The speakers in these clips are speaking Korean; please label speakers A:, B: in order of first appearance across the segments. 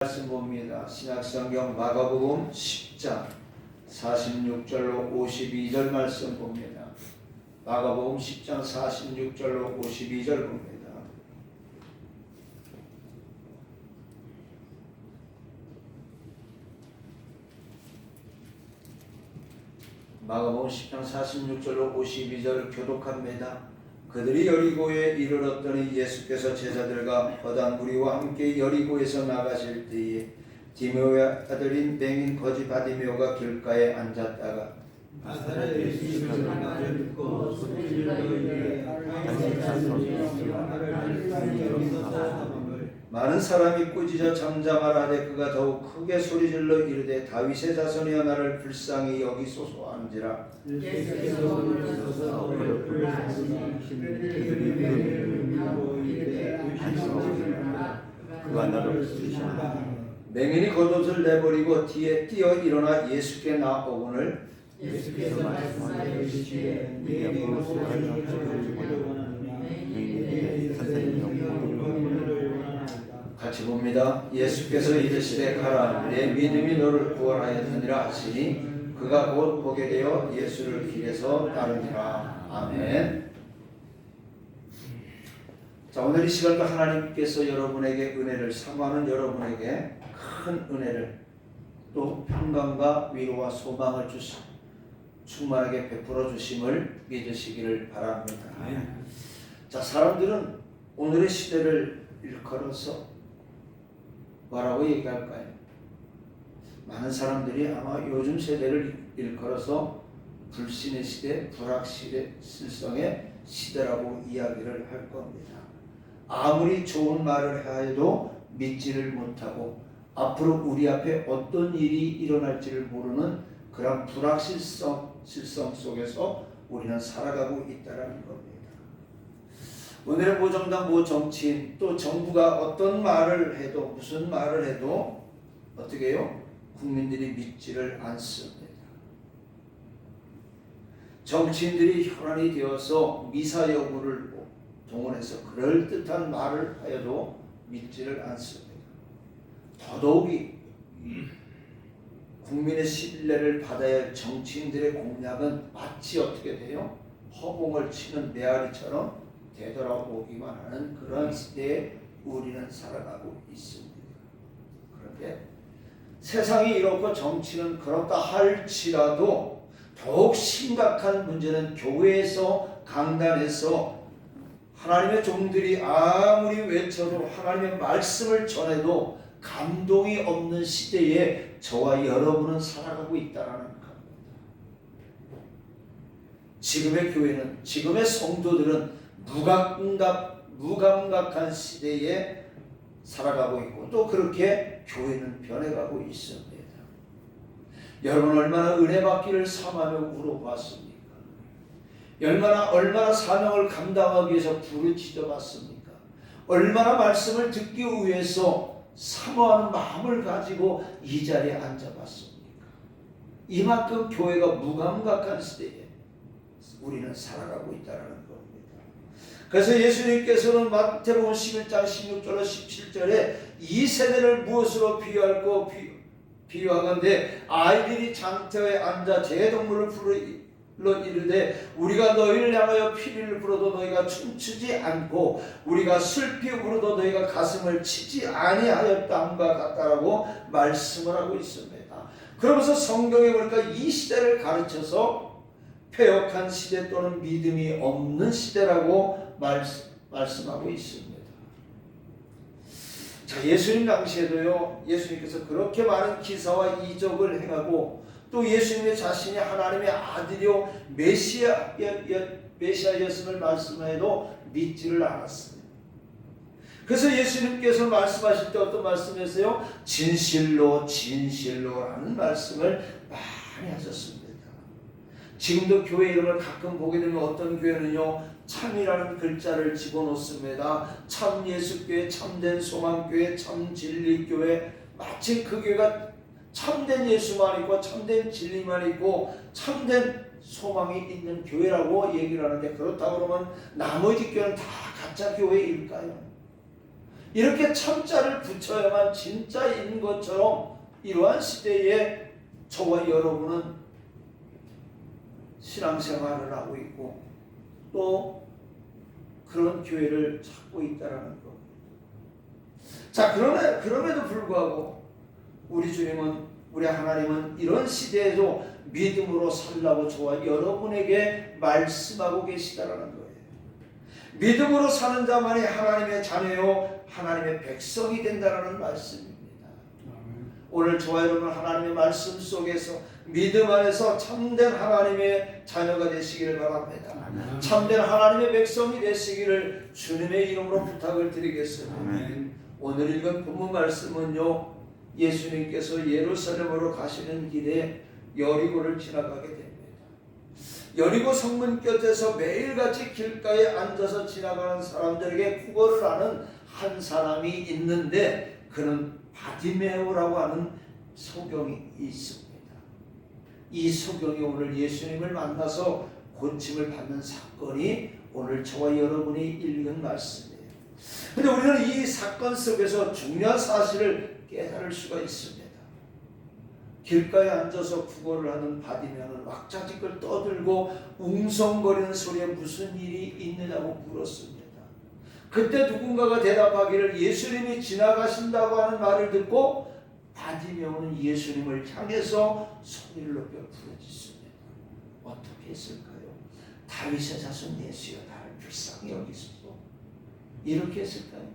A: 말씀 봅니다. 신약성경 마가복음 10장 46절로 52절 말씀 봅니다. 마가복음 10장 46절로 52절 봅니다. 마가복음 10장 46절로 52절 교독합니다. 그들이 여리고에 이르렀더니 예수께서 제자들과 허다 무리와 함께 여리고에서 나가실 때에 디메오의 아들인 맹인 거지 바디메오가 길가에 앉았다가 많은 사람이 꾸짖어 잠잠하라되 그가 더욱 크게 소리질러 이르되 다윗의 자손이여 나를 불쌍히 여기소서 하는지라. 그가 나를 부르시나. 맹인이 겉옷을 내버리고 뒤에 뛰어 일어나 예수께 나오거늘
B: 예수께서 말씀하여 이르시되 네가 무엇을
A: 같이 봅니다. 예수께서 이르시되 가라 내 믿음이 너를 구원하였느니라 하시니 그가 곧 보게 되어 예수를 길에서 따르니라. 아멘. 자, 오늘 이 시간도 하나님께서 여러분에게 은혜를 사모하는 여러분에게 큰 은혜를 또 평강과 위로와 소망을 충만하게 베풀어 주심을 믿으시기를 바랍니다. 자, 사람들은 오늘의 시대를 일컬어서 뭐라고 얘기할까요? 많은 사람들이 아마 요즘 세대를 일컬어서 불신의 시대, 불확실성의 시대라고 이야기를 할 겁니다. 아무리 좋은 말을 해도 믿지를 못하고 앞으로 우리 앞에 어떤 일이 일어날지를 모르는 그런 불확실성 속에서 우리는 살아가고 있다는 겁니다. 오늘의 모 정당, 모 정치인, 또 정부가 어떤 말을 해도 무슨 말을 해도 어떻게 해요? 국민들이 믿지를 않습니다. 정치인들이 혈안이 되어서 미사 여부를 동원해서 그럴듯한 말을 하여도 믿지를 않습니다. 더더욱이 국민의 신뢰를 받아야 할 정치인들의 공약은 마치 어떻게 돼요? 허공을 치는 메아리처럼 되돌아오기만 하는 그런 시대에 우리는 살아가고 있습니다. 그런데 세상이 이렇고 정치는 그렇다 할지라도 더욱 심각한 문제는 교회에서 강단에서 하나님의 종들이 아무리 외쳐도 하나님의 말씀을 전해도 감동이 없는 시대에 저와 여러분은 살아가고 있다는 겁니다. 지금의 교회는, 지금의 성도들은 무감각한 시대에 살아가고 있고 또 그렇게 교회는 변해가고 있습니다. 여러분 얼마나 은혜 받기를 삼하며 울어봤습니까? 얼마나 사명을 감당하기 위해서 부르짖어 봤습니까? 얼마나 말씀을 듣기 위해서 사모하는 마음을 가지고 이 자리에 앉아봤습니까? 이만큼 교회가 무감각한 시대에 우리는 살아가고 있다는 겁니다. 그래서 예수님께서는 마태복음 11장 16절로 17절에 이 세대를 무엇으로 비유하건대 아이들이 장터에 앉아 제동물을 불러 이르되 우리가 너희를 향하여 피리를 불어도 너희가 춤추지 않고 우리가 슬피 울어도 너희가 가슴을 치지 아니하였다 함과 같다라고 말씀을 하고 있습니다. 그러면서 성경에 보니까 이 시대를 가르쳐서 패역한 시대 또는 믿음이 없는 시대라고 말씀하고 있습니다. 자, 예수님 당시에도요, 예수님께서 그렇게 많은 기사와 이적을 행하고 또 예수님의 자신이 하나님의 아들이요 메시아였음을 말씀해도 믿지를 않았습니다. 그래서 예수님께서 말씀하실 때 어떤 말씀이었어요? 진실로 진실로라는 말씀을 많이 하셨습니다. 지금도 교회 이름을 가끔 보게 되면 어떤 교회는요 참이라는 글자를 집어넣습니다. 참 예수교회, 참된 소망교회, 참 진리교회. 마치 그 교회가 참된 예수만 있고 참된 진리만 있고 참된 소망이 있는 교회라고 얘기를 하는데, 그렇다고 그러면 나머지 교회는 다 가짜 교회일까요? 이렇게 참자를 붙여야만 진짜인 것처럼 이러한 시대에 저와 여러분은 신앙생활을 하고 있고 또 그런 교회를 찾고 있다는 것. 자, 그럼에도 불구하고 우리 하나님은 이런 시대에도 믿음으로 살라고 저와 여러분에게 말씀하고 계시다라는 거예요. 믿음으로 사는 자만이 하나님의 자녀요 하나님의 백성이 된다라는 말씀입니다. 오늘 저와 여러분 하나님의 말씀 속에서 믿음 안에서 참된 하나님의 자녀가 되시기를 바랍니다.
B: 아멘.
A: 참된 하나님의 백성이 되시기를 주님의 이름으로 부탁을 드리겠습니다.
B: 아멘.
A: 오늘 읽은 본문 말씀은요, 예수님께서 예루살렘으로 가시는 길에 여리고를 지나가게 됩니다. 여리고 성문 곁에서 매일같이 길가에 앉아서 지나가는 사람들에게 국어를 하는 한 사람이 있는데 그는 바디메오라고 하는 소경이 있습니다. 이 소경이 오늘 예수님을 만나서 고침을 받는 사건이 오늘 저와 여러분이 읽은 말씀이에요. 그런데 우리는 이 사건 속에서 중요한 사실을 깨달을 수가 있습니다. 길가에 앉아서 구걸을 하는 바디메오는 왁자지껄 떠들고 웅성거리는 소리에 무슨 일이 있느냐고 물었습니다. 그때 누군가가 대답하기를 예수님이 지나가신다고 하는 말을 듣고 바디메오는 예수님을 향해서 소리를 높여 부르짖습니다. 어떻게 했을까요? 다윗의 자손 예수여 나를 불쌍히 여기소서. 이렇게 했을까요?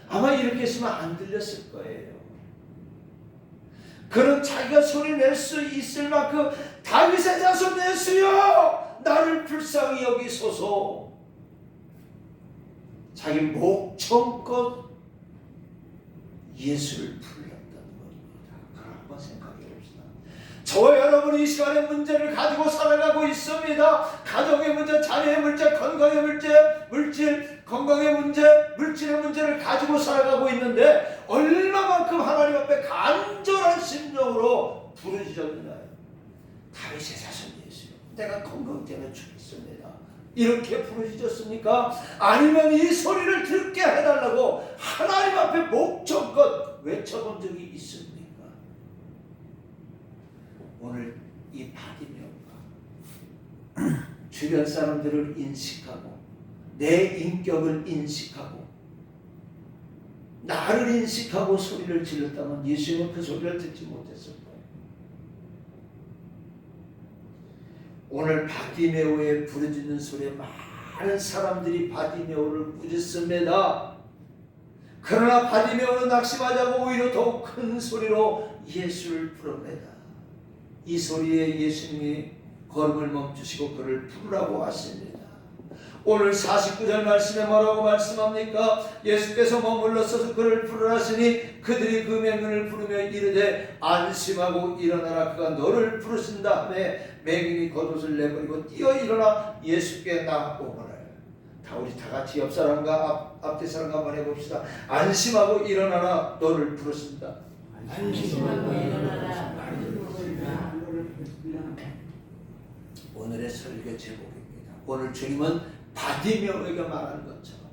A: 아마 이렇게 했으면 안 들렸을 거예요. 그는 자기가 소리를 낼 수 있을 만큼 다윗의 자손 예수여 나를 불쌍히 여기소서. 자기 목청껏 예수를 불렀던 겁니다. 그럼 한번 생각해 봅시다. 저와 여러분이 이 시간에 문제를 가지고 살아가고 있습니다. 가정의 문제, 자녀의 문제, 건강의 문제, 건강의 문제, 물질의 문제를 가지고 살아가고 있는데 얼마만큼 하나님 앞에 간절한 심정으로 부르짖었나요? 다윗의 자손 예수요 내가 건강 때문에 죽겠습니다. 이렇게 부르짖었습니까? 아니면 이 소리를 듣게 해달라고 하나님 앞에 목청껏 외쳐본 적이 있습니까? 오늘 이 바디메오가 주변 사람들을 인식하고 내 인격을 인식하고 나를 인식하고 소리를 질렀다면 예수님은 그 소리를 듣지 못했을 거예요. 오늘 바디메오의 부르짖는 소리에 많은 사람들이 바디메오를 꾸짖습니다. 그러나 바디메오는 낙심하지 않고 오히려 더욱 큰 소리로 예수를 부릅니다. 이 소리에 예수님이 걸음을 멈추시고 그를 부르라고 하십니다. 오늘 49절 말씀에 뭐라고 말씀합니까? 예수께서 머물러서서 그를 부르라시니 그들이 그 맹인을 부르며 이르되 안심하고 일어나라 그가 너를 부르신다 하매 맹인이 겉옷을 내버리고 뛰어 일어나 예수께 나오거늘. 우리 다 같이 옆 사람과 앞뒤 사람과 한번 해봅시다. 안심하고 일어나라 너를 부르신다.
B: 안심하고 일어나라 나를 부르신다.
A: 오늘의 설교 제목입니다. 오늘 주님은 바디메오에게 말한 것처럼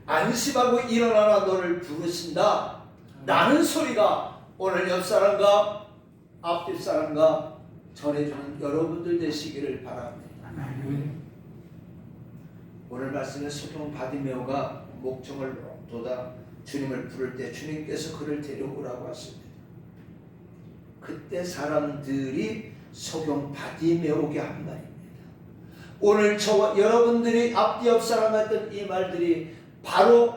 A: 안심하고 일어나라 너를 부르신다 라는 소리가 오늘 옆 사람과 앞뒤 사람과 전해주는 여러분들 되시기를 바랍니다. 오늘 말씀에 소경 바디메오가 목청을 돋아 주님을 부를 때 주님께서 그를 데려오라고 하십니다. 그때 사람들이 소경 바디메오에게 한 말입니다. 오늘 저와 여러분들이 앞뒤 옆 사람과 했던 이 말들이 바로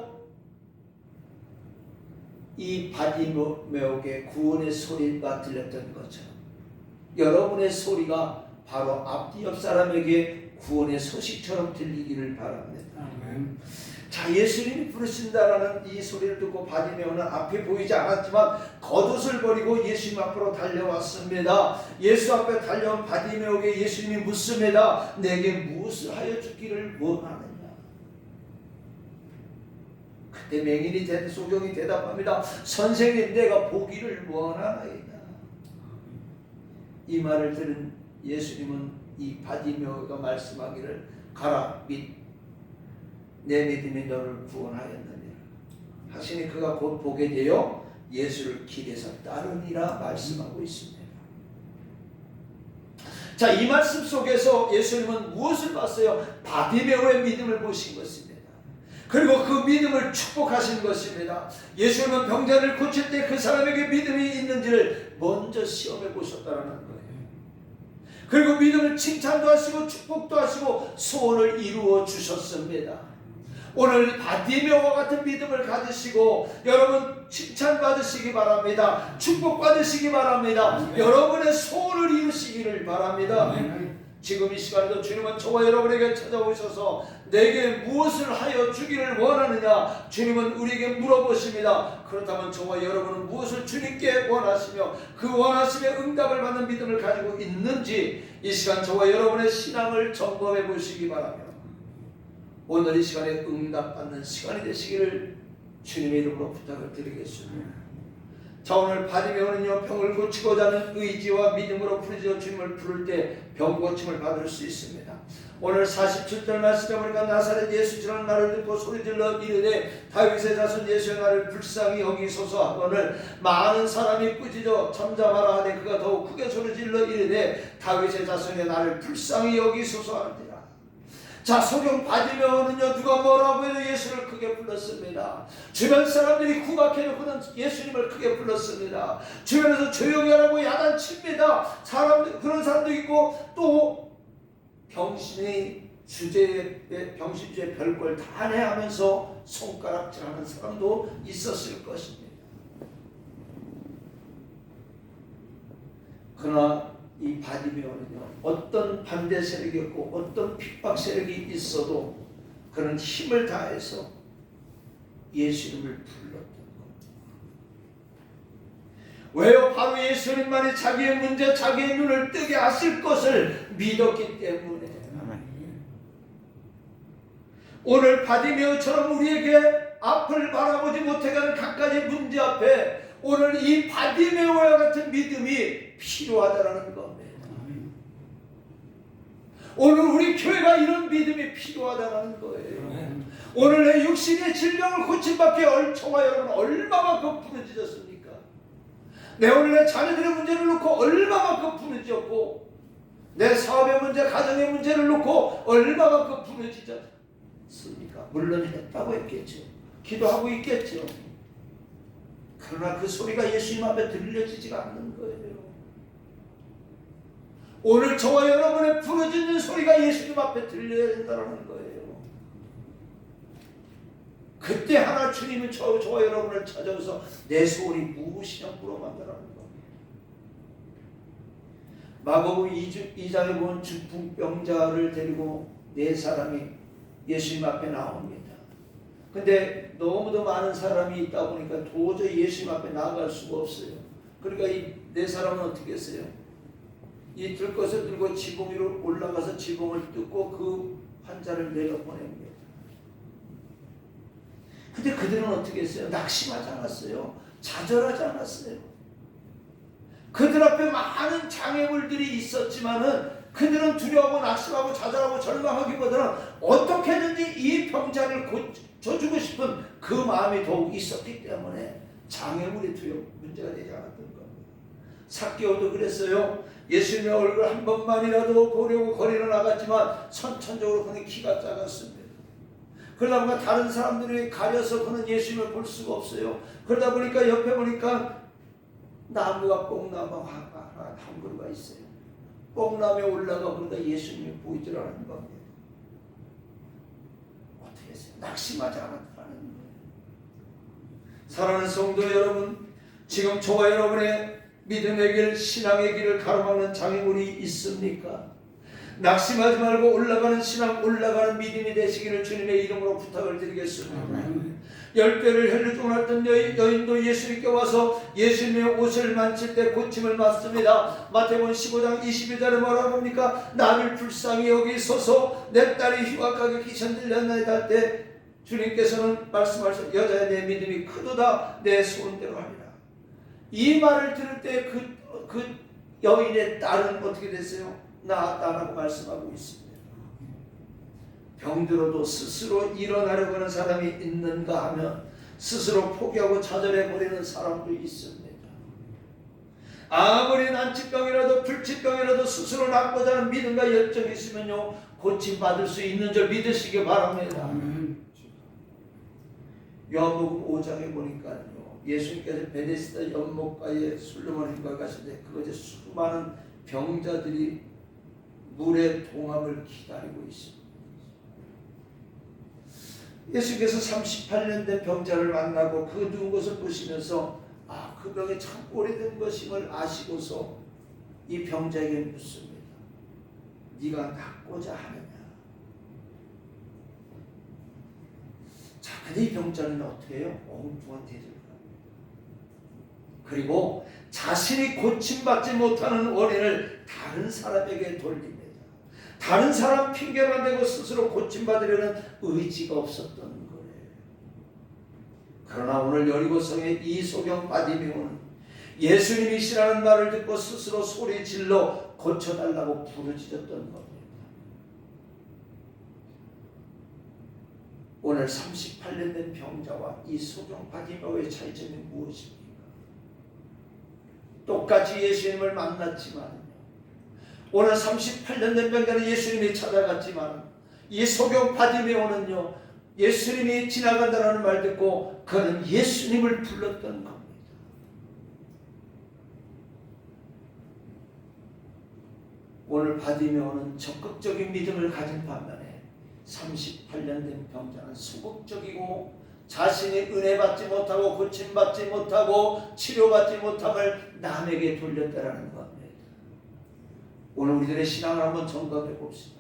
A: 이 바디메오에게 구원의 소리가 들렸던 것처럼 여러분의 소리가 바로 앞뒤 옆 사람에게 구원의 소식처럼 들리기를 바랍니다.
B: 아멘.
A: 자, 예수님이 부르신다라는 이 소리를 듣고 바디메오는 앞에 보이지 않았지만 겉옷을 버리고 예수님 앞으로 달려왔습니다. 예수 앞에 달려온 바디메오에게 예수님이 묻습니다. 내게 무엇을 하여 주기를 원하느냐? 그때 맹인이 소경이 대답합니다. 선생님 내가 보기를 원하나이다. 이 말을 들은 예수님은 이 바디메오가 말씀하기를 가라 및 내 믿음이 너를 구원하였느니라 하시니 그가 곧 보게 되어 예수를 길에서 따르니라 말씀하고 있습니다. 자, 이 말씀 속에서 예수님은 무엇을 봤어요? 바디메오의 믿음을 보신 것입니다. 그리고 그 믿음을 축복하신 것입니다. 예수님은 병자를 고칠 때 그 사람에게 믿음이 있는지를 먼저 시험해 보셨다는 거예요. 그리고 믿음을 칭찬도 하시고 축복도 하시고 소원을 이루어 주셨습니다. 오늘 바디메오와 같은 믿음을 가지시고 여러분 칭찬받으시기 바랍니다. 축복받으시기 바랍니다. 여러분의 소원을 이루시기를 바랍니다. 지금 이 시간에도 주님은 저와 여러분에게 찾아오셔서 내게 무엇을 하여 주기를 원하느냐 주님은 우리에게 물어보십니다. 그렇다면 저와 여러분은 무엇을 주님께 원하시며 그 원하심의 응답을 받는 믿음을 가지고 있는지 이 시간 저와 여러분의 신앙을 점검해 보시기 바랍니다. 오늘 이 시간에 응답받는 시간이 되시기를 주님의 이름으로 부탁을 드리겠습니다. 자, 오늘 바디메오는요 병을 고치고자 하는 의지와 믿음으로 부르짖어 주님을 부를 때 병 고침을 받을 수 있습니다. 오늘 47절 말씀에 보니까 나사렛 예수 지라는 나를 듣고 소리질러 이르되 다윗의 자손 예수의 나를 불쌍히 여기소서 하거늘 많은 사람이 꾸짖어 잠잠하라 하되 그가 더욱 크게 소리질러 이르되 다윗의 자손의 나를 불쌍히 여기소서 하니라. 자, 소경 바디메오는요 누가 뭐라고 해도 예수를 크게 불렀습니다. 주변 사람들이 구박해놓고는 예수님을 크게 불렀습니다. 주변에서 조용히 하라고 야단칩니다. 그런 사람도 있고 또 병신의 주제에 병신주의 별걸 다 내하면서 손가락질하는 사람도 있었을 것입니다. 그러나 이 바디메오는요 어떤 반대 세력이 있고 어떤 핍박 세력이 있어도 그는 힘을 다해서 예수님을 불렀던 겁니다. 왜요? 바로 예수님만이 자기의 문제, 자기의 눈을 뜨게 하실 것을 믿었기 때문에. 오늘 바디메오처럼 우리에게 앞을 바라보지 못해가는 각가지 문제 앞에 오늘 이 바디메오와 같은 믿음이 필요하다는 겁니다. 오늘 우리 교회가 이런 믿음이 필요하다는 거예요. 오늘 내 육신의 질병을 고침받게 저와 여러분 얼마만큼 부르짖었습니까? 내 오늘 내 자녀들의 문제를 놓고 얼마만큼 부르짖었고 내 사업의 문제, 가정의 문제를 놓고 얼마만큼 부르짖었습니까? 물론 했다고 했겠죠. 기도하고 있겠죠. 그러나 그 소리가 예수님 앞에 들려지지가 않는 거예요. 오늘 저와 여러분의 부르짖는 소리가 예수님 앞에 들려야 된다는 거예요. 그때 하나 주님은 저와 여러분을 찾아오서 내 소원이 무엇이냐 물어본다는 겁니다. 마가복음 2장에 보면 중풍병자를 데리고 네 사람이 예수님 앞에 나옵니다. 근데 너무도 많은 사람이 있다 보니까 도저히 예수님 앞에 나아갈 수가 없어요. 그러니까 이 네 사람은 어떻게 했어요? 이 들것을 들고 지붕 위로 올라가서 지붕을 뜯고 그 환자를 내려보냅니다. 근데 그들은 어떻게 했어요? 낙심하지 않았어요. 좌절하지 않았어요. 그들 앞에 많은 장애물들이 있었지만은 그들은 두려워하고 낙심하고 좌절하고 절망하기보다는 어떻게든지 이 병자를 고쳐주고 싶은 그 마음이 더욱 있었기 때문에 장애물이 문제가 되지 않았던 겁니다. 삭개오도 그랬어요. 예수님의 얼굴 한 번만이라도 보려고 거리로 나갔지만 선천적으로 그는 키가 작았습니다. 그러다 보니까 다른 사람들이 가려서 그는 예수님을 볼 수가 없어요. 그러다 보니까 옆에 보니까 나무가 뽕나무 한 그루가 있어요. 뽕나무에 올라가 보니까 예수님이 보이질 않는 겁니다. 어떻게 했어요? 낙심하지 않았다는 거예요. 사랑하는 성도 여러분, 지금 저와 여러분의 믿음의 길, 신앙의 길을 가로막는 장애물이 있습니까? 낙심하지 말고 올라가는 신앙, 올라가는 믿음이 되시기를 주님의 이름으로 부탁을 드리겠습니다. 10배를 혈류 중환했던 여인도 예수님께 와서 예수님의 옷을 만질 때 고침을 받습니다. 마태복음 15장 22절에 뭐라고 합니까? 나를 불쌍히 여기소서, 내 딸이 흉악하게 귀천들렸나이다 할 때 주님께서는 말씀하셨어요. 여자의 내 믿음이 크도다, 내 소원대로 하리라. 이 말을 들을 때 그 여인의 딸은 어떻게 됐어요? 나았다라고 말씀하고 있습니다. 병들어도 스스로 일어나려고 하는 사람이 있는가 하면 스스로 포기하고 좌절해버리는 사람도 있습니다. 아무리 난치병이라도 불치병이라도 스스로 낫고자 하는 믿음과 열정이 있으면요 고침받을 수 있는 줄 믿으시기 바랍니다. 요한복음 5장에 보니까요 예수님께서 베데스다 연못가에 술르머니가 가시는데 그곳에 수많은 병자들이 물의 동함을 기다리고 있습니다. 예수께서 38년 된 병자를 만나고 그 누운 것을 보시면서 그 병이 참 오래된 것임을 아시고서 이 병자에게 묻습니다. 네가 낫고자 하느냐? 자, 근데 이 병자는 어떻게 해요? 엉뚱한 대답을 그리고 자신이 고침받지 못하는 원인을 다른 사람에게 돌립니다. 다른 사람 핑계만 대고 스스로 고침받으려는 의지가 없었던 거예요. 그러나 오늘 여리고성의 이소경 바디메오는 예수님이시라는 말을 듣고 스스로 소리 질러 고쳐달라고 부르짖었던 겁니다. 오늘 38년 된 병자와 이소경 바디메오의 차이점이 무엇입니까? 똑같이 예수님을 만났지만 오늘 38년 된 병자는 예수님이 찾아갔지만 이 소경 바디메오는요 예수님이 지나간다는 말 듣고 그는 예수님을 불렀던 겁니다. 오늘 바디메오는 적극적인 믿음을 가진 반면에 38년 된 병자는 소극적이고 자신이 은혜 받지 못하고 고침받지 못하고 치료받지 못함을 남에게 돌렸다라는 겁니다. 오늘 우리들의 신앙을 한번 점검해 봅시다.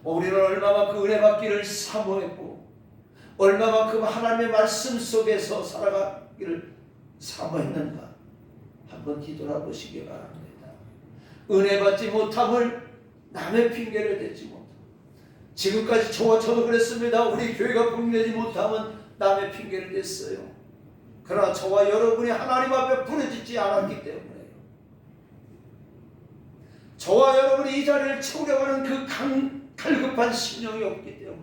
A: 우리는 얼마만큼 은혜 받기를 사모했고 얼마만큼 하나님의 말씀 속에서 살아가기를 사모했는가 한번 뒤돌아보시기 바랍니다. 은혜 받지 못함을 남의 핑계를 대지 못하고 지금까지 저와 저도 그랬습니다. 우리 교회가 붕내지 못하면 남의 핑계를 댔어요. 그러나 저와 여러분이 하나님 앞에 부르짖지 않았기 때문에요. 저와 여러분이 이 자리를 채우려고 하는 그 갈급한 심령이 없기 때문에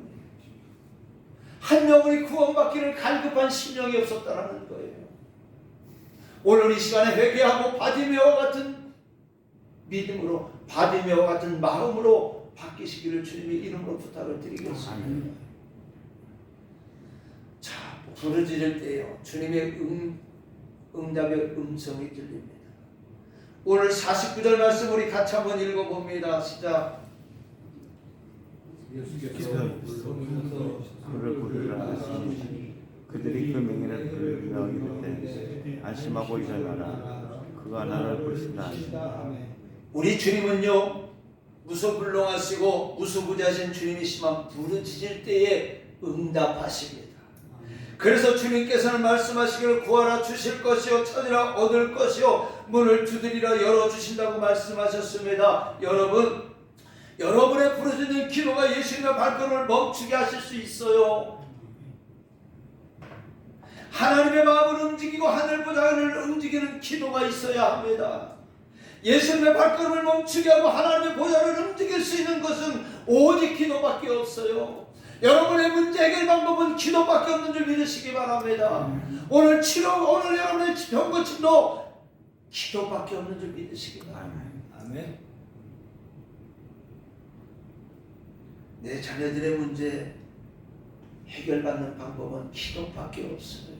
A: 한 영혼이 구원받기를 갈급한 심령이 없었다는 거예요. 오늘 이 시간에 회개하고 바디메오와 같은 믿음으로 바디메오와 같은 마음으로 바뀌시기를 주님의 이름으로 부탁을 드리겠습니다. 자, 부르짖을 때요 주님의 응답의 음성이 들립니다. 오늘 49절 말씀 우리 같이 한번 읽어봅니다. 시작.
C: 예수께서 그를 부르라 하시니 그들이 그 명예를 부르며 이르되 안심하고 일어나라 그가 나를 부르신다 하시니
A: 우리 주님은요 무소불능하시고 무소부재하신 주님이시만 부르짖을 때에 응답하십니다. 그래서 주님께서는 말씀하시기를 구하라 주실 것이요 찾으라 얻을 것이요 문을 두드리라 열어주신다고 말씀하셨습니다. 여러분의 부르짖는 기도가 예수님의 발걸음을 멈추게 하실 수 있어요. 하나님의 마음을 움직이고 하늘보다를 움직이는 기도가 있어야 합니다. 예수님의 발걸음을 멈추게 하고 하나님의 보좌를 움직일 수 있는 것은 오직 기도밖에 없어요. 여러분의 문제 해결 방법은 기도밖에 없는 줄 믿으시기 바랍니다. 오늘 여러분의 병고침도 기도밖에 없는 줄 믿으시기 바랍니다. 아멘. 내 자녀들의 문제 해결받는 방법은 기도밖에 없어요.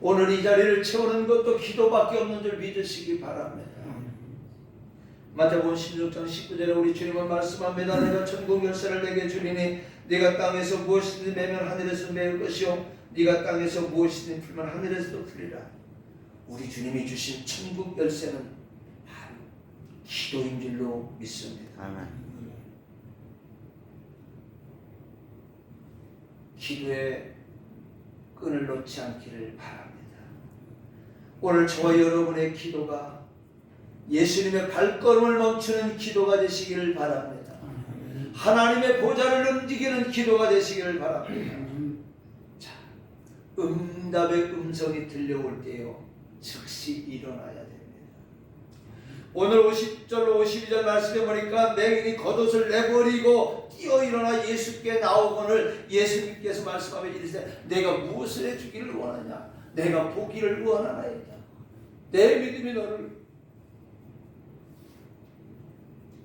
A: 오늘 이 자리를 채우는 것도 기도밖에 없는 줄 믿으시기 바랍니다. 마태복음 16장 19절에 우리 주님은 말씀합니다. 내가 천국 열쇠를 내게 주리니 네가 땅에서 무엇이든지 매면 하늘에서 매일 것이요 네가 땅에서 무엇이든지 풀면 하늘에서도 풀리라. 우리 주님이 주신 천국 열쇠는 바로 기도인 줄로 믿습니다.
C: 아멘.
A: 기도에 끈을 놓지 않기를 바랍니다. 오늘 저와 여러분의 기도가 예수님의 발걸음을 멈추는 기도가 되시기를 바랍니다. 하나님의 보좌를 움직이는 기도가 되시기를 바랍니다. 자, 응답의 음성이 들려올 때요 즉시 일어나야 됩니다. 오늘 50절로 52절 말씀해 보니까 맹인이 겉옷을 내버리고 뛰어 일어나 예수께 나오거늘 예수님께서 말씀하며 이르시되 내가 무엇을 해주기를 원하냐? 내가 보기를 원하나이다. 내 믿음이 너를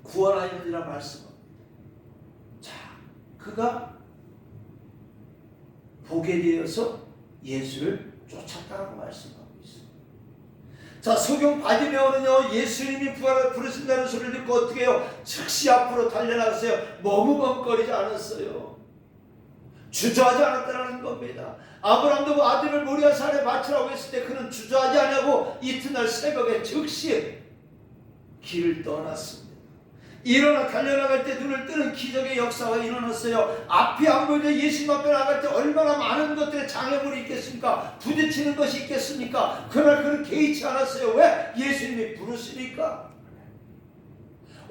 A: 구원하였느니라 말씀합니다. 자, 그가 보게 되어서 예수를 쫓았다고 말씀합니다. 자, 소경 바디메오는요, 예수님이 부르신다는 소리를 듣고 어떻게 해요? 즉시 앞으로 달려나갔어요. 머뭇거리지 않았어요. 주저하지 않았다는 겁니다. 아브라함도 아들을 모리아 산에 바치라고 했을 때 그는 주저하지 않고 이튿날 새벽에 즉시 길을 떠났습니다. 일어나 달려나갈 때 눈을 뜨는 기적의 역사가 일어났어요. 앞이 안 보이는데 예수님 앞에 나갈 때 얼마나 많은 것들의 장애물이 있겠습니까? 부딪히는 것이 있겠습니까? 그날 그는 개의치 않았어요. 왜? 예수님이 부르시니까.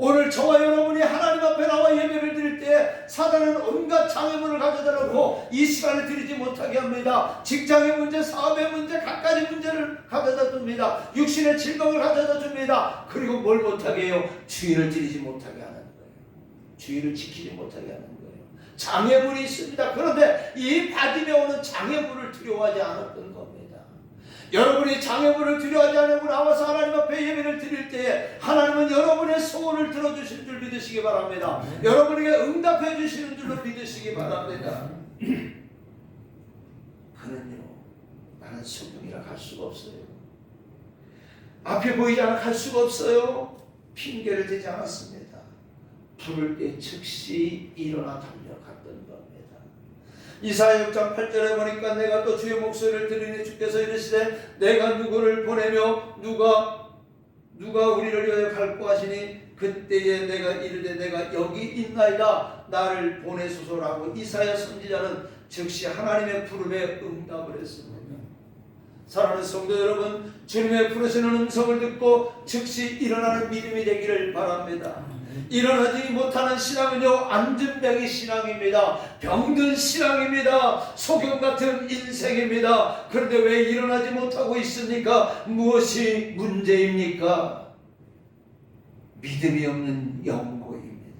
A: 오늘 저와 여러분이 하나님 앞에 나와 예배를 드릴 때 사단은 온갖 장애물을 가져다 놓고 이 시간을 드리지 못하게 합니다. 직장의 문제, 사업의 문제, 갖가지 문제를 가져다 줍니다. 육신의 즐거움을 가져다 줍니다. 그리고 뭘 못하게 해요? 주의를 드리지 못하게 하는 거예요. 주의를 지키지 못하게 하는 거예요. 장애물이 있습니다. 그런데 이 바디메오는 장애물을 두려워하지 않았던 겁니다. 여러분이 장애물을 두려워하지 않고 나와서 하나님 앞에 예배를 드릴 때에 하나님은 여러분의 소원을 들어주시는 줄 믿으시기 바랍니다. 여러분에게 응답해 주시는 줄로 믿으시기 바랍니다. 그는요, 나는 소경이라 갈 수가 없어요. 앞에 보이지 않아 갈 수가 없어요. 핑계를 대지 않았습니다. 부를 때 즉시 일어나 달려갔던 겁니다. 이사야 6장 8절에 보니까 내가 또 주의 목소리를 들으니 주께서 이르시되 내가 누구를 보내며 누가 우리를 위하여 갈고 하시니 그때에 내가 이르되 내가 여기 있나이다 나를 보내소서라고 이사야 선지자는 즉시 하나님의 부름에 응답을 했습니다. 사랑하는 성도 여러분, 주님의 부르시는 음성을 듣고 즉시 일어나는 믿음이 되기를 바랍니다. 일어나지 못하는 신앙은요, 안전병의 신앙입니다. 병든 신앙입니다. 소경 같은 인생입니다. 그런데 왜 일어나지 못하고 있습니까? 무엇이 문제입니까? 믿음이 없는 영고입니다.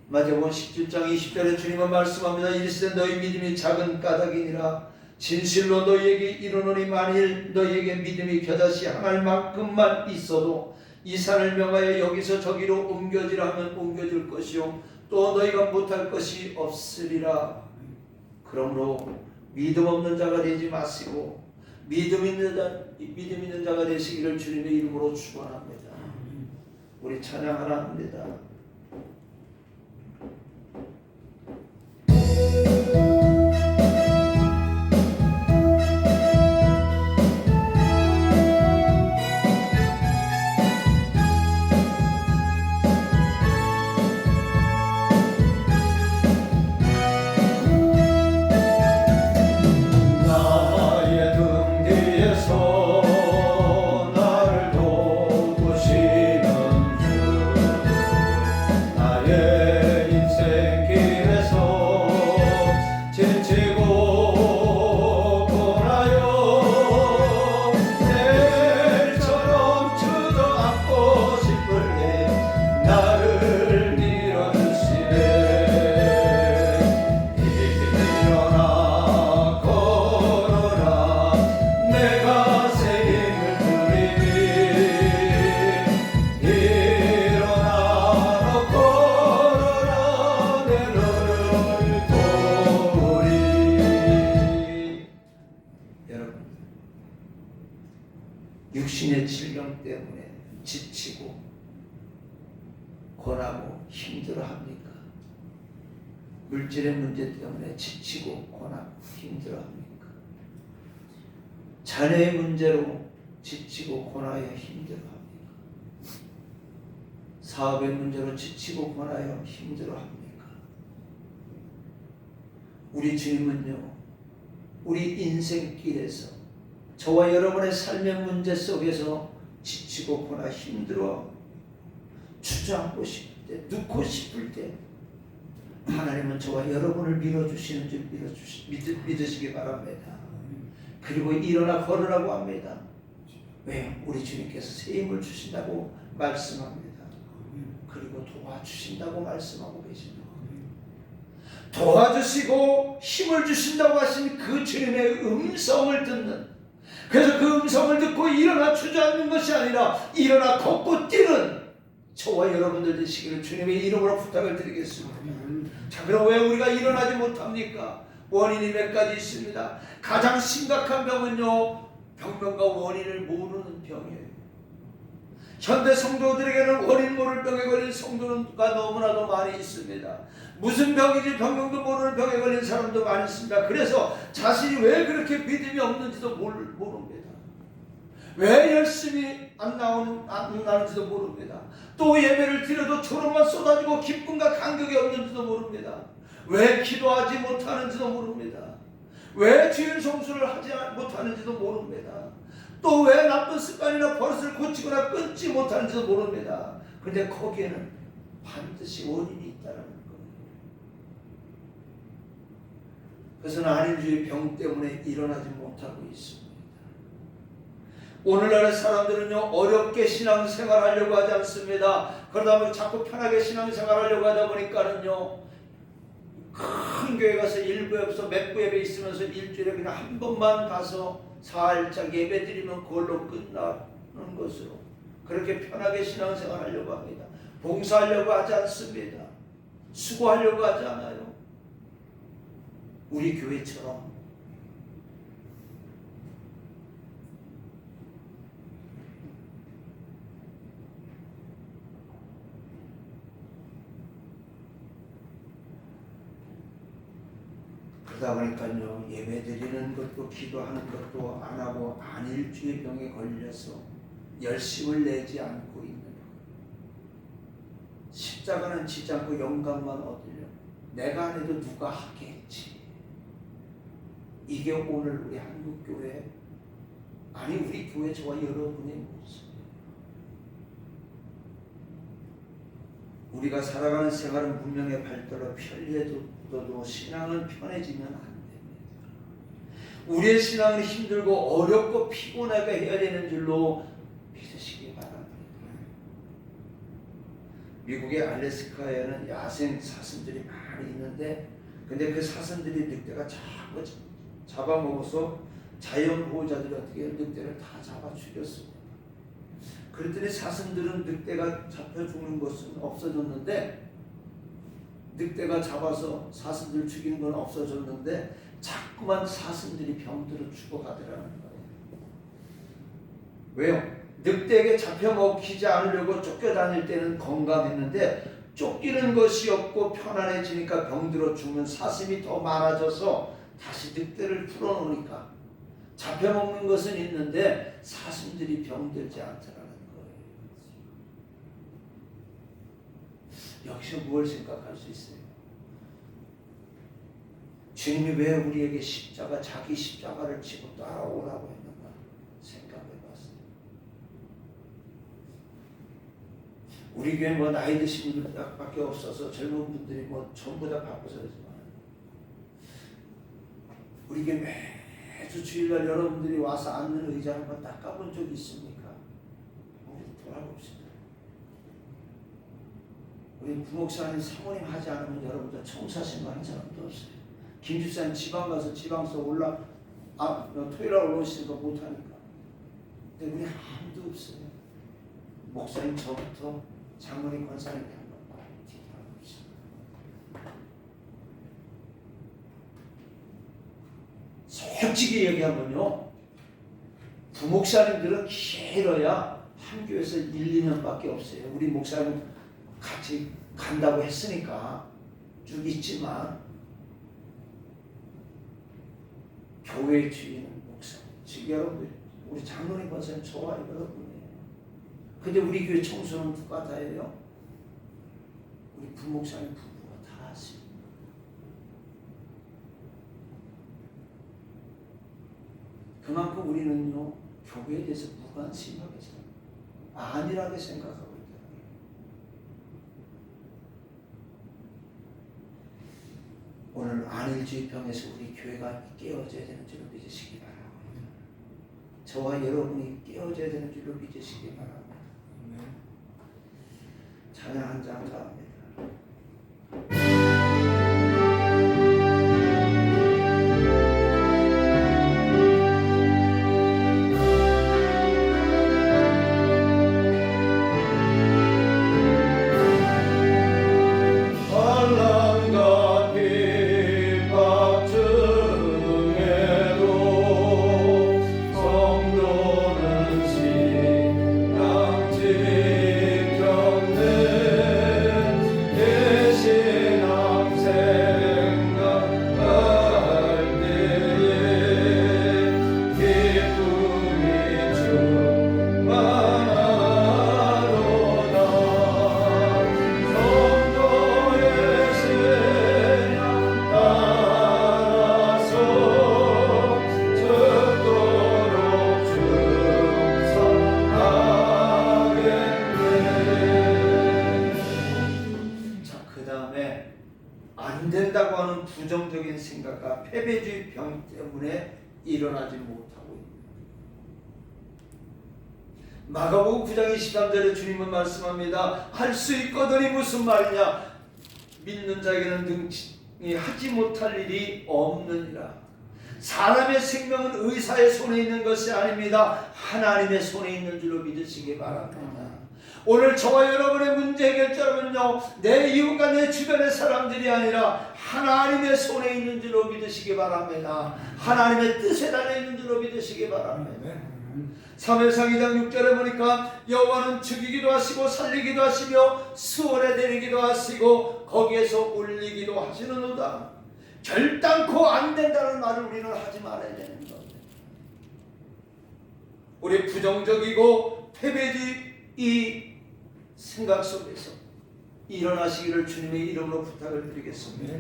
A: 마태복음 17장 20절에 주님은 말씀합니다. 이르시되 너희 믿음이 작은 까닭이니라. 진실로 너희에게 이르노니 만일 너희에게 믿음이 겨자씨 한 알만큼만 있어도 이 산을 명하여 여기서 저기로 옮겨지라 하면 옮겨질 것이요 또 너희가 못할 것이 없으리라. 그러므로 믿음 없는 자가 되지 마시고 믿음 있는 자가 되시기를 주님의 이름으로 축원합니다. 우리 찬양하라 합니다. 육신의 질병 때문에 지치고 고나고 힘들어합니까? 물질의 문제 때문에 지치고 고나고 힘들어합니까? 자녀의 문제로 지치고 고나여 힘들어합니까? 사업의 문제로 지치고 고나여 힘들어합니까? 우리 주님은요, 우리 인생길에서 저와 여러분의 삶의 문제 속에서 지치고 고나 힘들어 주저앉고 싶을 때, 눕고 싶을 때 하나님은 저와 여러분을 밀어주시는 줄 믿으시기 바랍니다. 그리고 일어나 걸으라고 합니다. 왜요? 우리 주님께서 새 힘을 주신다고 말씀합니다. 그리고 도와주신다고 말씀하고 계십니다. 도와주시고 힘을 주신다고 하신 그 주님의 음성을 듣는, 그래서 그 음성을 듣고 일어나 주저앉는 것이 아니라 일어나 걷고 뛰는 저와 여러분들 되시기를 주님의 이름으로 부탁을 드리겠습니다. 자, 그럼 왜 우리가 일어나지 못합니까? 원인이 몇 가지 있습니다. 가장 심각한 병은요, 병명과 원인을 모르는 병이에요. 현대 성도들에게는 원인 모를 병에 걸린 성도가 너무나도 많이 있습니다. 무슨 병인지 병명도 모르는 병에 걸린 사람도 많이 있습니다. 그래서 자신이 왜 그렇게 믿음이 없는지도 모릅니다. 왜 열심히 안 나오는지도 모릅니다. 또 예배를 드려도 초롱만 쏟아지고 기쁨과 감격이 없는지도 모릅니다. 왜 기도하지 못하는지도 모릅니다. 왜 주일 성수를 하지 못하는지도 모릅니다. 또 왜 나쁜 습관이나 버릇을 고치거나 끊지 못하는지도 모릅니다. 그런데 거기에는 반드시 원인이 있다는 거예요. 그것은 안일주의 병 때문에 일어나지 못하고 있습니다. 오늘날의 사람들은요, 어렵게 신앙생활하려고 하지 않습니다. 그러다 보니 자꾸 편하게 신앙생활하려고 하다 보니까는요, 큰 교회 가서 일부에서 몇 부 예배 있으면서 일주일에 그냥 한 번만 가서 살짝 예배 드리면 그걸로 끝나는 것으로 그렇게 편하게 신앙생활하려고 합니다. 봉사하려고 하지 않습니다. 수고하려고 하지 않아요. 우리 교회처럼 그러다 보니까요, 예배 드리는 것도 기도하는 것도 안 하고 안일주의 병에 걸려서 열심을 내지 않고 있는 거예요. 십자가는 지지 않고 영감만 얻으려 내가 안 해도 누가 하겠지. 이게 오늘 우리 한국교회, 아니 우리 교회 저와 여러분의 모습이에요. 우리가 살아가는 생활은 문명의 발달로 편리해져도 신앙은 편해지면 안 됩니다. 우리의 신앙은 힘들고 어렵고 피곤하게 해야 되는 줄로 믿으시기 바랍니다. 미국의 알래스카에는 야생 사슴들이 많이 있는데, 근데 그 사슴들이 늑대가 자꾸 잡아먹어서 자연보호자들이 어떻게 늑대를 다 잡아 죽였습니다. 그랬더니 사슴들은 늑대가 잡혀 죽는 것은 없어졌는데, 늑대가 잡아서 사슴들 죽이는 건 없어졌는데 자꾸만 사슴들이 병들어 죽어가더라는 거예요. 왜요? 늑대에게 잡혀 먹히지 않으려고 쫓겨다닐 때는 건강했는데 쫓기는 것이 없고 편안해지니까 병들어 죽는 사슴이 더 많아져서 다시 늑대를 풀어놓으니까 잡혀먹는 것은 있는데 사슴들이 병들지 않더라는 거예요. 여기서 무엇을 생각할 수 있어요? 주님이 왜 우리에게 자기 십자가를 지고 따라오라고 했는가 생각해봤어요. 우리 교회 뭐 나이 드신 분들밖에 없어서 젊은 분들이 뭐 전부 다 바빠서 그러지만, 우리 교회 매주 주일날 여러분들이 와서 앉는 의자 한번 닦아본 적 있습니까? 우리 돌아봅시다. 우리 부목사님 사모님 하지 않으면 여러분들 청소하신 거 한 사람도 없어요. 김주사님 지방 가서 지방서 토요일에 올라오시니까 못하니까. 근데 우리 아무도 없어요. 목사님 저부터 장로님 권사님 한번 뒤돌아봅시다. 솔직히 얘기하면요, 부목사님들은 길어야 한 교회에서 1, 2년밖에 없어요. 우리 목사님 같이 간다고 했으니까 쭉 있지만, 교회의 주인은 목사님. 지금 여러분, 우리 장로님 권사님 저와 여러분이에요. 근데 우리 교회 청소는 누가 다 해요? 우리 부목사님 부부가 다 하십니다. 그만큼 우리는요, 교회에 대해서 무관심하게 안일하게 생각하고 있다. 오늘 안일주의 병에서 우리 교회가 깨어져야 되는 줄을 믿으시기 바랍니다. 저와 여러분이 깨어져야 되는 줄로 믿으시기 바랍니다. 찬양 한 장 더 합니다. 환난과 핍박 중에도 성도는 신앙 지켰네. 내 신앙 생각할 때에 기쁨이 충만하도다. 성도의 신앙 따라서 죽도록 충성하겠네. 자, 그 다음에 안 된다고 하는 부정적인 생각과 패배주의 병 때문에 일어나지 못하고 있습니다. 마가복음 9장 23절에 주님은 말씀합니다. 할 수 있거든이 무슨 말이냐? 믿는 자에게는 능히 하지 못할 일이 없느니라. 사람의 생명은 의사의 손에 있는 것이 아닙니다. 하나님의 손에 있는 줄로 믿으시기 바랍니다. 오늘 저와 여러분의 문제 해결자는요, 내 이웃과 내 주변의 사람들이 아니라 하나님의 손에 있는 줄로 믿으시기 바랍니다. 하나님의 뜻에 달려있는 줄로 믿으시기 바랍니다. 사무엘상 2장 6절에 보니까 여호와는 죽이기도 하시고 살리기도 하시며 수월에 내리기도 하시고 거기에서 올리기도 하시는도다. 결단코 안 된다는 말을 우리는 하지 말아야 되는 겁니다. 우리 부정적이고 패배주의 이 생각 속에서 일어나시기를 주님의 이름으로 부탁을 드리겠습니다.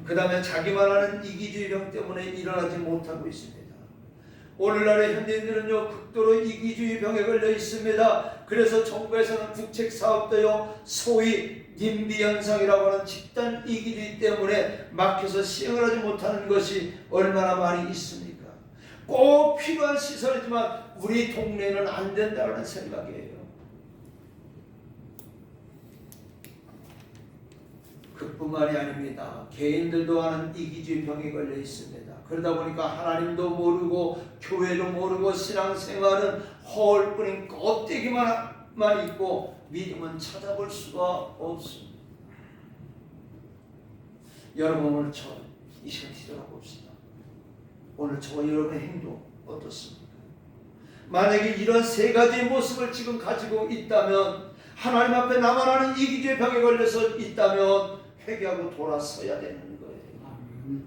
A: 그 다음에 자기만 하는 이기주의 병 때문에 일어나지 못하고 있습니다. 오늘날의 현대인들은요, 극도로 이기주의 병에 걸려 있습니다. 그래서 정부에서는 국책 사업도요, 소위 님비 현상이라고 하는 집단 이기주의 때문에 막혀서 시행을 하지 못하는 것이 얼마나 많이 있습니까? 꼭 필요한 시설이지만 우리 동네는 안 된다는 생각이에요. 그뿐만이 아닙니다. 개인들도 하는 이기주의 병에 걸려 있습니다. 그러다 보니까 하나님도 모르고 교회도 모르고 신앙생활은 허울뿐인 껍데기만 있고 믿음은 찾아볼 수가 없습니다. 여러분, 오늘 이 시간 뒤돌아봅시다. 오늘 저와 여러분의 행동 어떻습니까? 만약에 이런 세 가지의 모습을 지금 가지고 있다면, 하나님 앞에 나만 아는 이기주의 병에 걸려서 있다면 회개하고 돌아서야 되는 거예요.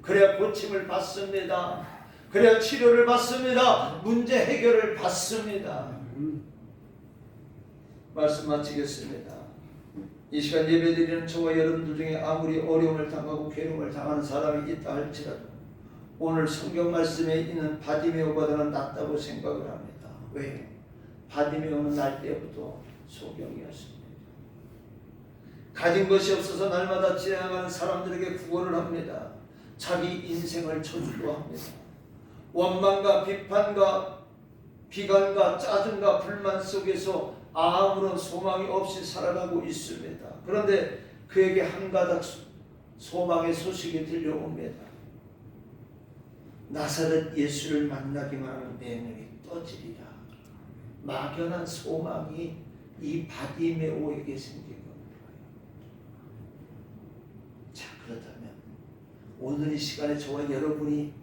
A: 그래야 고침을 받습니다. 그래야 치료를 받습니다. 문제 해결을 받습니다. 말씀 마치겠습니다. 이 시간 예배드리는 저와 여러분들 중에 아무리 어려움을 당하고 괴로움을 당하는 사람이 있다 할지라도 오늘 성경 말씀에 있는 바디메오보다는 낫다고 생각을 합니다. 왜요? 바디메오는 날 때부터 소경이었습니다. 가진 것이 없어서 날마다 지나가는 사람들에게 구걸을 합니다. 자기 인생을 저주도 합니다. 원망과 비판과 비관과 짜증과 불만 속에서 아무런 소망이 없이 살아가고 있습니다. 그런데 그에게 한 가닥 소망의 소식이 들려옵니다. 나사렛 예수를 만나기만 하면 내 눈이 떠지리라. 막연한 소망이 이 바디메오에게 생긴 겁니다. 자, 그렇다면 오늘 이 시간에 저와 여러분이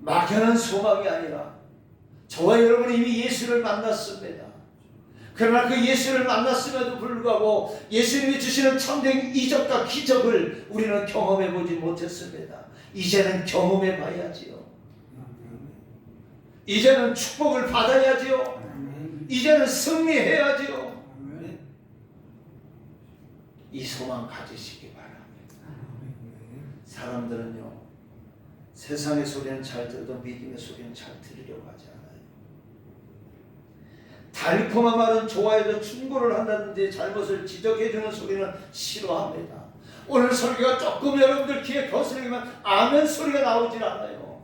A: 막연한 소망이 아니라 저와 여러분이 이미 예수를 만났습니다. 그러나 그 예수를 만났음에도 불구하고 예수님이 주시는 참된 이적과 기적을 우리는 경험해보지 못했습니다. 이제는 경험해봐야지요. 이제는 축복을 받아야지요. 이제는 승리해야지요. 이 소망 가지시기 바랍니다. 사람들은요, 세상의 소리는 잘 들어도 믿음의 소리는 잘 들으려고 하지 않아요. 달콤한 말은 좋아해도 충고를 한다든지 잘못을 지적해주는 소리는 싫어합니다. 오늘 설교가 조금 여러분들 귀에 거슬리면 아멘 소리가 나오질 않아요.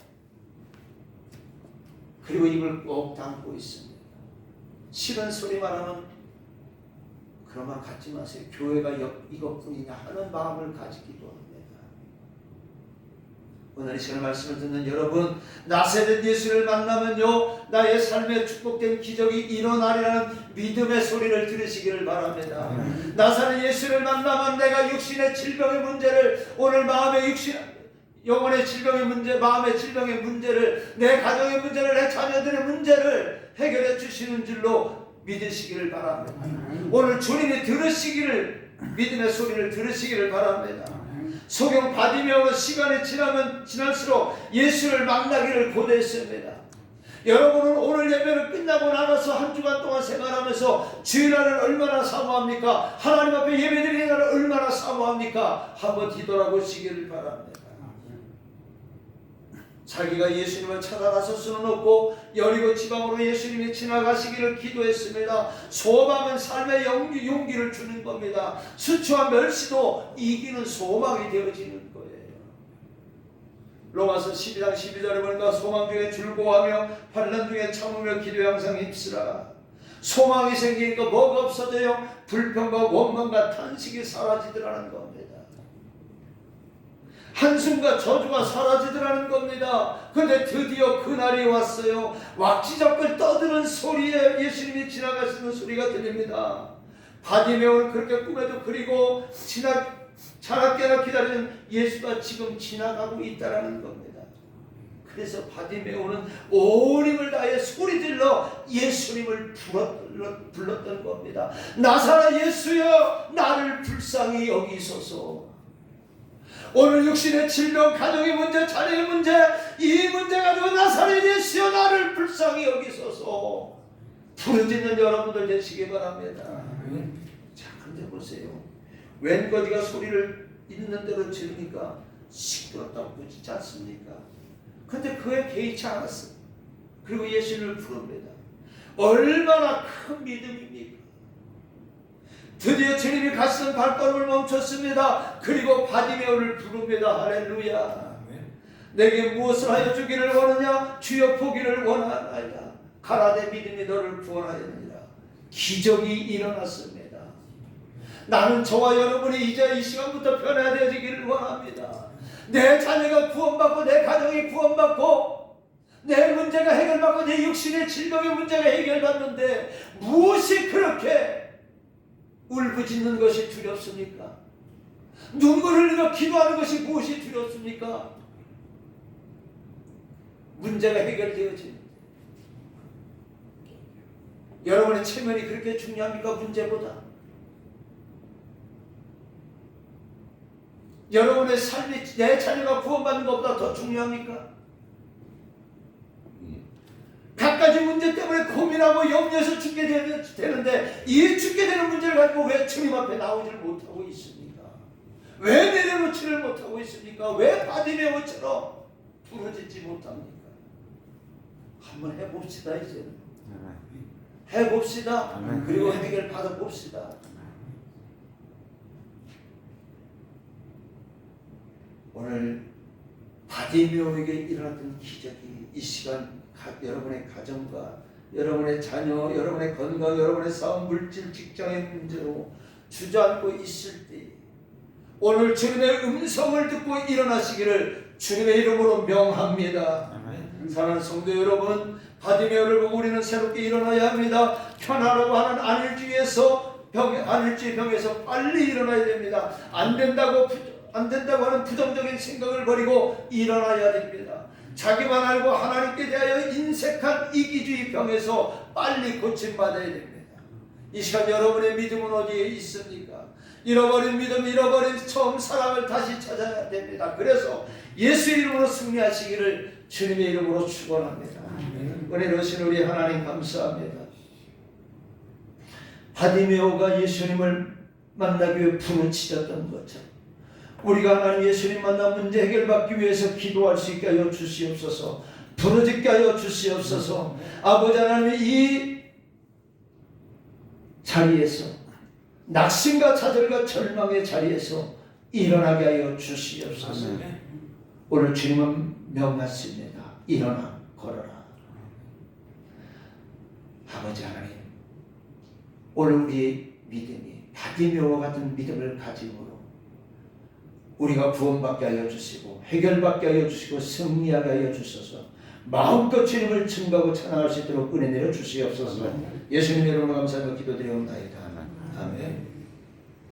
A: 그리고 입을 꼭 담고 있습니다. 싫은 소리만 하면 그러면 갖지 마세요. 교회가 이것뿐이냐 하는 마음을 가지기도 합니다. 오늘 이 시간 말씀을 듣는 여러분, 나세된 예수를 만나면요 나의 삶에 축복된 기적이 일어나리라는 믿음의 소리를 들으시기를 바랍니다. 나사렛 예수를 만나면 내가 육신의 질병의 문제를, 오늘 마음의 영혼의 질병의 문제, 마음의 질병의 문제를, 내 가정의 문제를, 내 자녀들의 문제를 해결해 주시는 줄로 믿으시기를 바랍니다. 오늘 주님이 들으시기를, 믿음의 소리를 들으시기를 바랍니다. 소경 바디메오는 시간이 지날수록 예수를 만나기를 고대했습니다. 여러분은 오늘 예배를 끝나고 나가서 한 주간 동안 생활하면서 주일날을 얼마나 사모합니까? 하나님 앞에 예배드리는 날을 얼마나 사모합니까? 한번 뒤돌아보시기를 바랍니다. 자기가 예수님을 찾아가서 수는 없고 여리고 지방으로 예수님이 지나가시기를 기도했습니다. 소망은 삶의 용기를 주는 겁니다. 수치와 멸시도 이기는 소망이 되어지는 거예요. 로마서 12장 12절에 보니까 소망 중에 즐거워하며 환난 중에 참으며 기도에 항상 힘쓰라. 소망이 생기니까 뭐가 없어져요? 불평과 원망과 탄식이 사라지더라는 겁니다. 한숨과 저주가 사라지더라는 겁니다. 그런데 드디어 그날이 왔어요. 왁지적을 떠드는 소리에 예수님이 지나가시는 소리가 들립니다. 바디메오는 그렇게 꿈에도 그리고 자나깨나 기다리는 예수가 지금 지나가고 있다는 겁니다. 그래서 바디메오는 온 힘을 다해 소리질러 예수님을 불렀던 겁니다. 나사렛 예수여, 나를 불쌍히 여기소서. 오늘 육신의 질병, 가정의 문제, 자녀의 문제, 이 문제 가지고 나사렛 예수여, 나를 불쌍히 여기소서 부르짖는 여러분들 되시기 바랍니다. 자, 근데 보세요. 웬 거지가 소리를 있는 대로 지르니까 시끄럽다고 부르지 않습니까? 근데 그에 개의치 않았어요. 그리고 예수님을 부릅니다. 얼마나 큰 믿음입니까? 드디어 주님이 가시는 발걸음을 멈췄습니다. 그리고 바디메오를 부릅니다. 할렐루야. 내게 무엇을 하여 주기를 원하냐? 주여 보기를 원하나이다. 가라, 내 믿음이 너를 구원하였느니라. 기적이 일어났습니다. 나는 저와 여러분이 이제 이 시간부터 변화되어지기를 원합니다. 내 자녀가 구원받고, 내 가정이 구원받고, 내 문제가 해결받고, 내 육신의 질병의 문제가 해결받는데 무엇이 그렇게 울부짖는 것이 두렵습니까? 눈물 흘리며 기도하는 것이 무엇이 두렵습니까? 문제가 해결되어집니다. 여러분의 체면이 그렇게 중요합니까? 문제보다? 여러분의 삶이 내 자녀가 구원받는 것보다 더 중요합니까? 갖가지 문제 때문에 고민하고 염려해서 죽게 되는데 이 죽게 되는 문제를 가지고 왜 주님 앞에 나오지를 못하고 있습니까? 왜 내려놓지를 못하고 있습니까? 왜 바디메오처럼 부러지지 못합니까? 한번 해봅시다. 이제는 해봅시다. 그리고 해결 받아봅시다. 오늘 바디메오에게 일어났던 기적이 이 시간 여러분의 가정과 여러분의 자녀, 여러분의 건강, 여러분의 싸움, 물질, 직장의 문제로 주저앉고 있을 때 오늘 주님의 음성을 듣고 일어나시기를 주님의 이름으로 명합니다. 사랑하는 성도 여러분, 바디메오를 보고 우리는 새롭게 일어나야 합니다. 편하라고 하는 안일주의 병에서 빨리 일어나야 됩니다. 안 된다고 하는 부정적인 생각을 버리고 일어나야 됩니다. 자기만 알고 하나님께 대하여 인색한 이기주의 병에서 빨리 고침받아야 됩니다. 이 시간 여러분의 믿음은 어디에 있습니까? 잃어버린 믿음, 잃어버린 처음 사랑을 다시 찾아야 됩니다. 그래서 예수의 이름으로 승리하시기를 주님의 이름으로 축원합니다. 은혜로우신 우리 하나님 감사합니다. 바디메오가 예수님을 만나기 위해 부르짖었던 것처럼 우리가 하나님 예수님 만나 문제 해결받기 위해서 기도할 수 있게 하여 주시옵소서. 부르짖게 하여 주시옵소서. 아버지 하나님, 이 자리에서 낙심과 좌절과 절망의 자리에서 일어나게 하여 주시옵소서. 오늘 주님은 명하십니다. 일어나 걸어라. 아버지 하나님, 오늘 우리의 믿음이 바디메오와 같은 믿음을 가짐으로 우리가 구원받게 하여 주시고 해결받게 하여 주시고 승리하게 하여 주셔서 마음껏 주님을 증거하고 찬양할 수 있도록 은혜 내려 주시옵소서. 예수님의 이름으로 감사하며 기도드리옵나이다. 아멘.